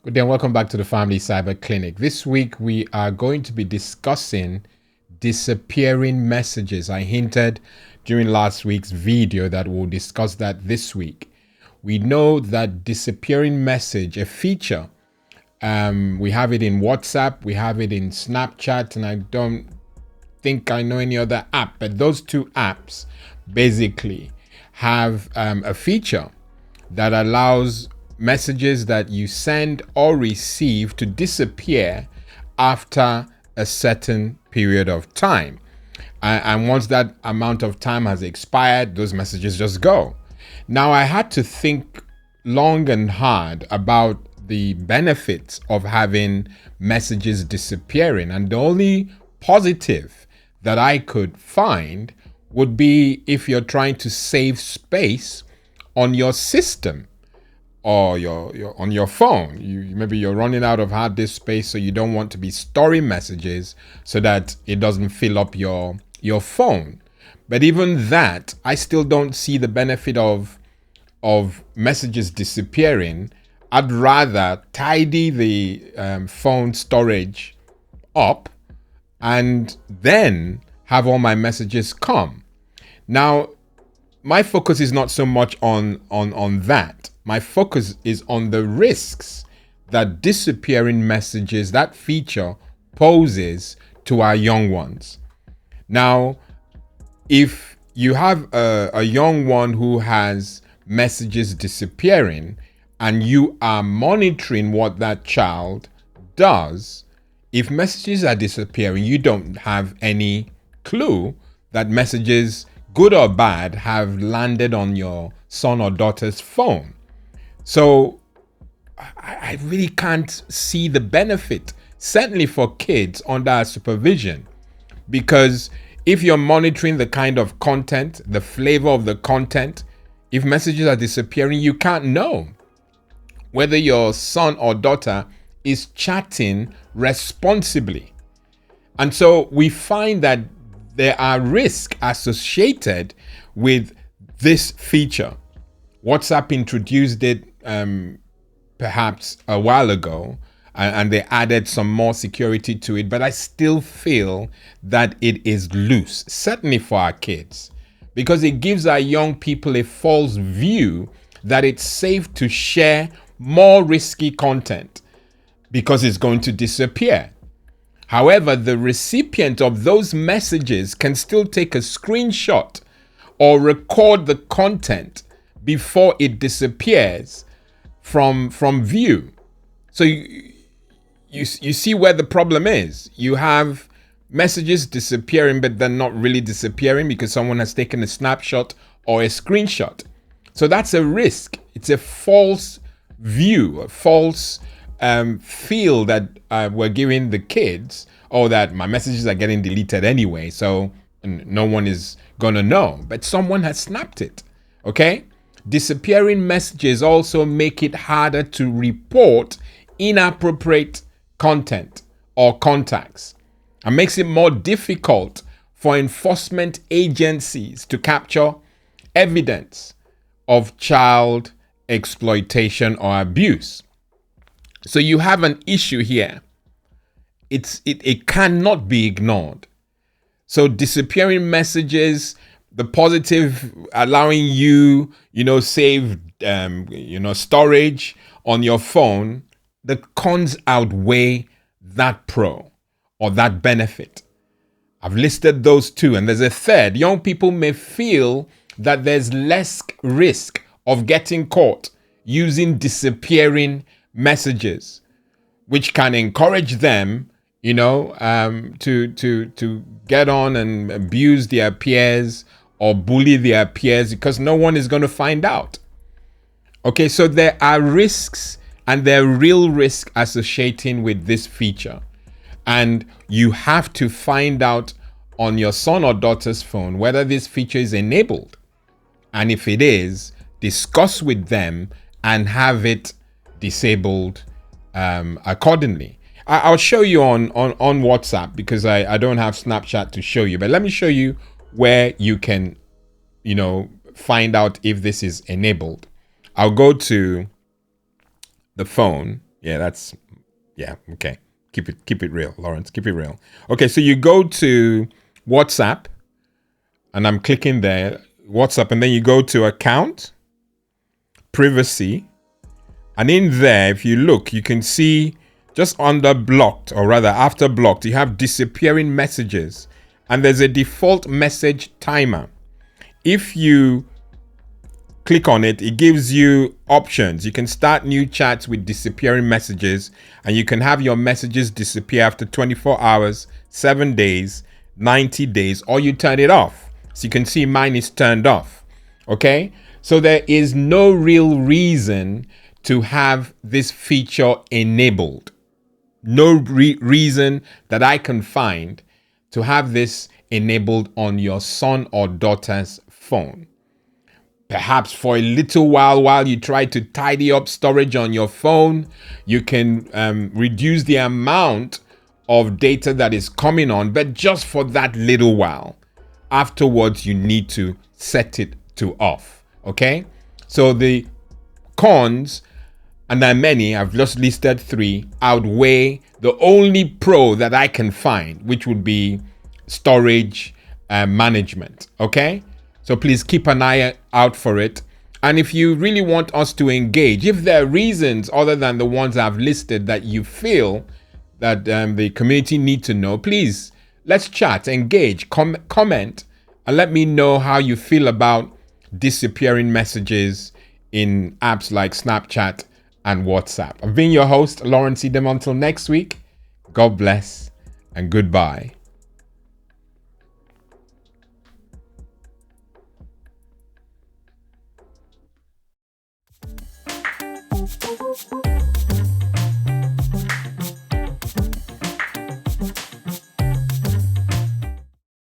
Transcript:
Good day and welcome back to the Family Cyber Clinic. This week we are going to be discussing disappearing messages. I hinted during last week's video that we'll discuss that this week. We know that disappearing message, a feature, we have it in WhatsApp, we have it in Snapchat, and I don't think I know any other app, but those two apps basically have a feature that allows messages that you send or receive to disappear after a certain period of time. And once that amount of time has expired, those messages just go. Now, I had to think long and hard about the benefits of having messages disappearing. And the only positive that I could find would be if you're trying to save space on your system or on your phone. Maybe you're running out of hard disk space, so you don't want to be storing messages so that it doesn't fill up your phone. But even that, I still don't see the benefit of messages disappearing. I'd rather tidy the phone storage up and then have all my messages come. Now, my focus is not so much on that. My focus is on the risks that disappearing messages, that feature, poses to our young ones. Now, if you have a young one who has messages disappearing and you are monitoring what that child does, if messages are disappearing, you don't have any clue that messages, good or bad, have landed on your son or daughter's phone. So I really can't see the benefit, certainly for kids under supervision, because if you're monitoring the kind of content, the flavor of the content, if messages are disappearing, you can't know whether your son or daughter is chatting responsibly. And so we find that there are risks associated with this feature. WhatsApp introduced it perhaps a while ago, and they added some more security to it, but I still feel that it is loose, certainly for our kids, because it gives our young people a false view that it's safe to share more risky content because it's going to disappear. However, the recipient of those messages can still take a screenshot or record the content before it disappears from view. So you see where the problem is. You have messages disappearing, but they're not really disappearing because someone has taken a snapshot or a screenshot. So that's a risk. It's a false view, a false feel that we're giving the kids, or that my messages are getting deleted anyway, so no one is gonna know. But someone has snapped it, okay? Disappearing messages also make it harder to report inappropriate content or contacts, and makes it more difficult for enforcement agencies to capture evidence of child exploitation or abuse. So you have an issue here. It cannot be ignored. So disappearing messages, the positive, allowing you, save, storage on your phone, the cons outweigh that pro or that benefit. I've listed those two, and there's a third. Young people may feel that there's less risk of getting caught using disappearing messages, which can encourage them, to get on and abuse their peers or bully their peers, because no one is going to find out. Okay, so there are risks, and there are real risks associating with this feature. And you have to find out on your son or daughter's phone whether this feature is enabled. And if it is, discuss with them and have it disabled accordingly. I'll show you on WhatsApp because I don't have Snapchat to show you. But let me show you where you can, find out if this is enabled. I'll go to the phone. Okay. Keep it real, Lawrence. Keep it real. Okay, so you go to WhatsApp, and I'm clicking there, WhatsApp, and then you go to account, privacy, and in there, if you look, you can see just under blocked, or rather after blocked, you have disappearing messages, and there's a default message timer. If you click on it, it gives you options. You can start new chats with disappearing messages, and you can have your messages disappear after 24 hours, 7 days, 90 days, or you turn it off. So you can see mine is turned off. Okay? So there is no real reason to have this feature enabled. No reason that I can find to have this enabled on your son or daughter's phone. Perhaps for a little while you try to tidy up storage on your phone, you can reduce the amount of data that is coming on, but just for that little while. Afterwards, you need to set it to off. Okay? So the cons, and there are many, I've just listed 3, outweigh the only pro that I can find, which would be storage management. Okay? So please keep an eye out for it. And if you really want us to engage, if there are reasons other than the ones I've listed that you feel that the community need to know, please, let's chat, engage, comment, and let me know how you feel about disappearing messages in apps like Snapchat and WhatsApp. I've been your host, Lawrence Edem. Until next week, God bless and goodbye.